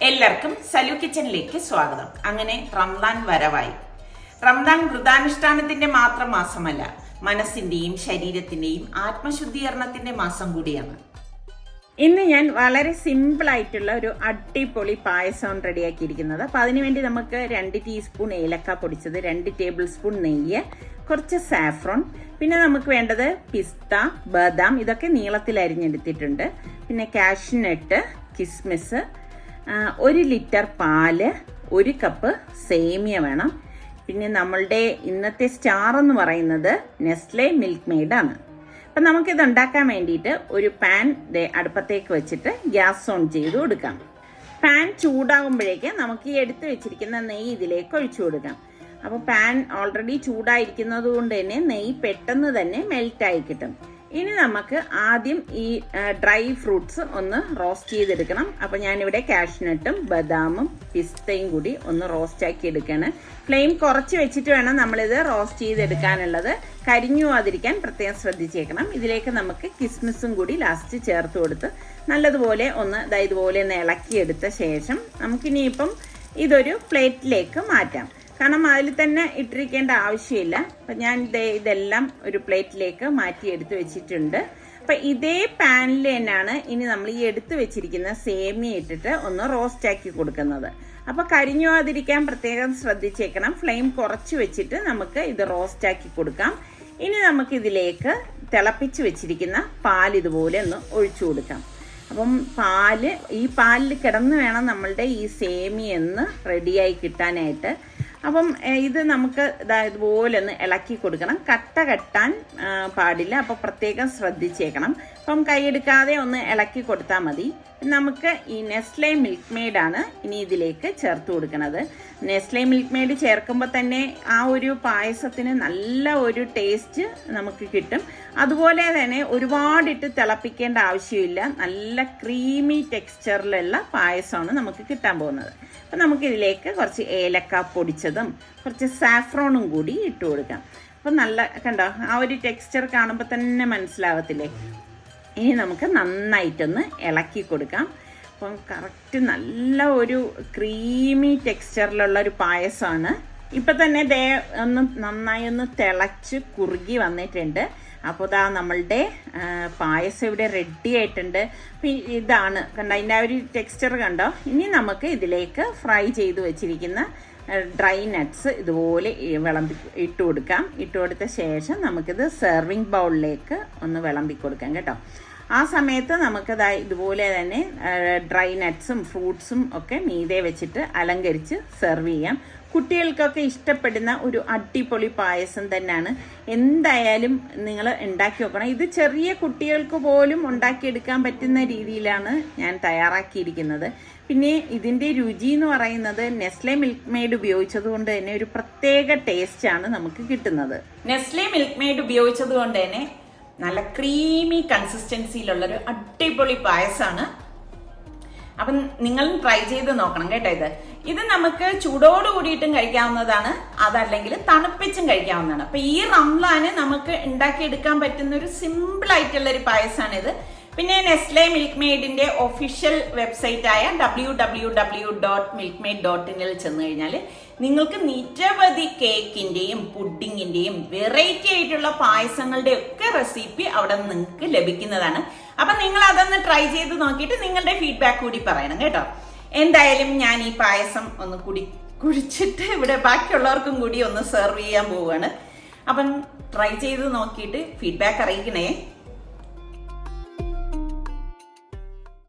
എല്ലാവർക്കും സലു കിച്ചണിലേക്ക് സ്വാഗതം. അങ്ങനെ റംദാൻ വരവായി. റംദാൻ വ്രതാനുഷ്ഠാനത്തിന്റെ മാത്രം മാസമല്ല, മനസ്സിന്റെയും ശരീരത്തിന്റെയും ആത്മശുദ്ധീകരണത്തിന്റെ മാസം കൂടിയാണ്. ഇന്ന് ഞാൻ വളരെ സിമ്പിൾ ആയിട്ടുള്ള ഒരു അടിപൊളി പായസമാണ് റെഡിയാക്കിയിരിക്കുന്നത്. അപ്പം അതിനുവേണ്ടി നമുക്ക് 2 ടീസ്പൂൺ ഏലക്ക പൊടിച്ചത്, 2 ടേബിൾ സ്പൂൺ നെയ്യ്, കുറച്ച് സാഫ്രോൺ, പിന്നെ നമുക്ക് വേണ്ടത് പിസ്ത, ബദാം, ഇതൊക്കെ നീളത്തിൽ അരിഞ്ഞെടുത്തിട്ടുണ്ട്, പിന്നെ കാഷ്നട്ട്, കിസ്മിസ്, 1 ലിറ്റർ പാല്, 1 കപ്പ് സേമിയ വേണം. പിന്നെ നമ്മളുടെ ഇന്നത്തെ സ്റ്റാർ എന്ന് പറയുന്നത് നെസ്ലെ മിൽക്ക് മെയ്ഡ് ആണ്. അപ്പം നമുക്കിത് ഉണ്ടാക്കാൻ വേണ്ടിയിട്ട് ഒരു പാൻ അടുപ്പത്തേക്ക് വെച്ചിട്ട് ഗ്യാസ് ഓൺ ചെയ്ത് കൊടുക്കാം. പാൻ ചൂടാകുമ്പോഴേക്ക് നമുക്ക് ഈ എടുത്ത് വെച്ചിരിക്കുന്ന നെയ്യ് ഇതിലേക്ക് ഒഴിച്ചു കൊടുക്കാം. അപ്പോൾ പാൻ ഓൾറെഡി ചൂടായിരിക്കുന്നത് കൊണ്ട് തന്നെ നെയ്യ് പെട്ടെന്ന് തന്നെ മെൽറ്റായി കിട്ടും. ഇനി നമുക്ക് ആദ്യം ഈ ഡ്രൈ ഫ്രൂട്ട്സ് ഒന്ന് റോസ്റ്റ് ചെയ്തെടുക്കണം. അപ്പോൾ ഞാനിവിടെ കാഷ്നട്ടും ബദാമും പിസ്തയും കൂടി ഒന്ന് റോസ്റ്റ് ആക്കി എടുക്കുകയാണ്. ഫ്ലെയിം കുറച്ച് വെച്ചിട്ട് വേണം നമ്മളിത് റോസ്റ്റ് ചെയ്തെടുക്കാനുള്ളത്. കരിഞ്ഞു പോകാതിരിക്കാൻ പ്രത്യേകം ശ്രദ്ധിച്ചേക്കണം. ഇതിലേക്ക് നമുക്ക് കിസ്മിസും കൂടി ലാസ്റ്റ് ചേർത്ത് കൊടുത്ത് നല്ലതുപോലെ ഒന്ന് ഇതുപോലെ ഒന്ന് ഇളക്കിയെടുത്ത ശേഷം നമുക്കിനിയിപ്പം ഇതൊരു പ്ലേറ്റിലേക്ക് മാറ്റാം. കാരണം അതിൽ തന്നെ ഇട്ടിരിക്കേണ്ട ആവശ്യമില്ല. അപ്പം ഞാൻ ഇതെല്ലാം ഒരു പ്ലേറ്റിലേക്ക് മാറ്റി എടുത്ത് വെച്ചിട്ടുണ്ട്. അപ്പം ഇതേ പാനിൽ തന്നെയാണ് ഇനി നമ്മൾ ഈ എടുത്ത് വെച്ചിരിക്കുന്ന സേമിയ ഇട്ടിട്ട് ഒന്ന് റോസ്റ്റ് ആക്കി കൊടുക്കുന്നത്. അപ്പോൾ കരിഞ്ഞു പോകാതിരിക്കാൻ പ്രത്യേകം ശ്രദ്ധിച്ചേക്കണം. ഫ്ലെയിം കുറച്ച് വെച്ചിട്ട് നമുക്ക് ഇത് റോസ്റ്റ് ആക്കി കൊടുക്കാം. ഇനി നമുക്ക് ഇതിലേക്ക് തിളപ്പിച്ച് വെച്ചിരിക്കുന്ന പാൽ ഇതുപോലെ ഒന്ന് ഒഴിച്ചു കൊടുക്കാം. അപ്പം ഈ പാലിൽ കിടന്ന് വേണം നമ്മളുടെ ഈ സേമിയ ഒന്ന് റെഡിയായി കിട്ടാനായിട്ട്. അപ്പം ഇത് നമുക്ക് ഇതുപോലെ ഒന്ന് ഇളക്കി കൊടുക്കണം. കട്ട കെട്ടാൻ പാടില്ല. അപ്പോൾ പ്രത്യേകം ശ്രദ്ധിച്ചേക്കണം. അപ്പം കൈയെടുക്കാതെ ഒന്ന് ഇളക്കി കൊടുത്താൽ മതി. നമുക്ക് ഈ നെസ്ലെ മിൽക്ക് മെയ്ഡാണ് ഇനി ഇതിലേക്ക് ചേർത്ത് കൊടുക്കുന്നത്. നെസ്ലെ മിൽക്ക് മെയ്ഡ് ചേർക്കുമ്പോൾ തന്നെ ആ ഒരു പായസത്തിന് നല്ല ഒരു ടേസ്റ്റ് നമുക്ക് കിട്ടും. അതുപോലെ തന്നെ ഒരുപാടിട്ട് തിളപ്പിക്കേണ്ട ആവശ്യമില്ല. നല്ല ക്രീമി ടെക്സ്ചറിലുള്ള പായസമാണ് നമുക്ക് കിട്ടാൻ പോകുന്നത്. അപ്പം നമുക്കിതിലേക്ക് കുറച്ച് ഏലക്ക പൊടിച്ചതും കുറച്ച് സാഫ്രോണും കൂടി ഇട്ട് കൊടുക്കാം. അപ്പം നല്ല കണ്ടോ, ആ ഒരു ടെക്സ്ചർ കാണുമ്പോൾ തന്നെ മനസ്സിലാവത്തില്ലേ. ഇനി നമുക്ക് നന്നായിട്ടൊന്ന് ഇളക്കി കൊടുക്കാം. അപ്പം കറക്റ്റ് നല്ല ഒരു ക്രീമി ടെക്സ്ചറിലുള്ള ഒരു പായസമാണ്. ഇപ്പം തന്നെ നന്നായി ഒന്ന് തിളച്ച് കുറുകി വന്നിട്ടുണ്ട്. അപ്പോൾ നമ്മളുടെ പായസം ഇവിടെ റെഡി ആയിട്ടുണ്ട്. ഇതാണ് കണ്ടോ, അതിൻ്റെ ആ ഒരു ടെക്സ്ചർ കണ്ടോ. ഇനി നമുക്ക് ഇതിലേക്ക് ഫ്രൈ ചെയ്ത് വെച്ചിരിക്കുന്ന ഡ്രൈ നട്ട്സ് ഇതുപോലെ ഇട്ട് കൊടുക്കാം. ഇട്ട് കൊടുത്ത ശേഷം നമുക്കിത് സെർവിങ് ബൗളിലേക്ക് ഒന്ന് വിളമ്പി കൊടുക്കാം കേട്ടോ. ആ സമയത്ത് നമുക്കത് ഇതുപോലെ തന്നെ ഡ്രൈ നട്ട്സും ഫ്രൂട്ട്സും ഒക്കെ മീതെ വെച്ചിട്ട് അലങ്കരിച്ച് സെർവ് ചെയ്യാം. കുട്ടികൾക്കൊക്കെ ഇഷ്ടപ്പെടുന്ന ഒരു അടിപൊളി പായസം തന്നെയാണ്. എന്തായാലും നിങ്ങൾ ഉണ്ടാക്കി നോക്കണം. ഇത് ചെറിയ കുട്ടികൾക്ക് പോലും ഉണ്ടാക്കിയെടുക്കാൻ പറ്റുന്ന രീതിയിലാണ് ഞാൻ തയ്യാറാക്കിയിരിക്കുന്നത്. പിന്നെ ഇതിൻ്റെ രുചി എന്ന് പറയുന്നത് നെസ്ലെ മിൽക്ക് മെയ്ഡ് ഉപയോഗിച്ചത് കൊണ്ട് തന്നെ ഒരു പ്രത്യേക ടേസ്റ്റാണ് നമുക്ക് കിട്ടുന്നത്. നെസ്ലെ മിൽക്ക് മെയ്ഡ് ഉപയോഗിച്ചത് കൊണ്ട് തന്നെ നല്ല ക്രീമി കൺസിസ്റ്റൻസിയിലുള്ളൊരു അടിപൊളി പായസമാണ്. അപ്പം നിങ്ങൾ ട്രൈ ചെയ്ത് നോക്കണം കേട്ടോ. ഇത് നമുക്ക് ചൂടോട് കൂടിയിട്ടും കഴിക്കാവുന്നതാണ്, അതല്ലെങ്കിൽ തണുപ്പിച്ചും കഴിക്കാവുന്നതാണ്. അപ്പൊ ഈ റംലാന് നമുക്ക് ഉണ്ടാക്കിയെടുക്കാൻ പറ്റുന്ന ഒരു സിമ്പിൾ ആയിട്ടുള്ള ഒരു പായസമാണിത്. പിന്നെ നെസ്ലെ മിൽക്ക് മെയ്ഡിന്റെ ഒഫീഷ്യൽ വെബ്സൈറ്റ് ആയ www.milkmaid.in ചെന്ന് കഴിഞ്ഞാൽ നിങ്ങൾക്ക് നിരവധി കേക്കിന്റെയും പുഡിങ്ങിന്റെയും വെറൈറ്റി ആയിട്ടുള്ള പായസങ്ങളുടെ ഒക്കെ റെസിപ്പി അവിടെ നിങ്ങൾക്ക് ലഭിക്കുന്നതാണ്. അപ്പൊ നിങ്ങൾ അതൊന്ന് ട്രൈ ചെയ്ത് നോക്കിയിട്ട് നിങ്ങളുടെ ഫീഡ്ബാക്ക് കൂടി പറയണം കേട്ടോ. എന്തായാലും ഞാൻ ഈ പായസം ഒന്ന് കുടിച്ചിട്ട് ഇവിടെ ബാക്കിയുള്ളവർക്കും കൂടി ഒന്ന് സെർവ് ചെയ്യാൻ പോവുകയാണ്. അപ്പം ട്രൈ ചെയ്ത് നോക്കിയിട്ട് ഫീഡ്ബാക്ക് അറിയിക്കണേ.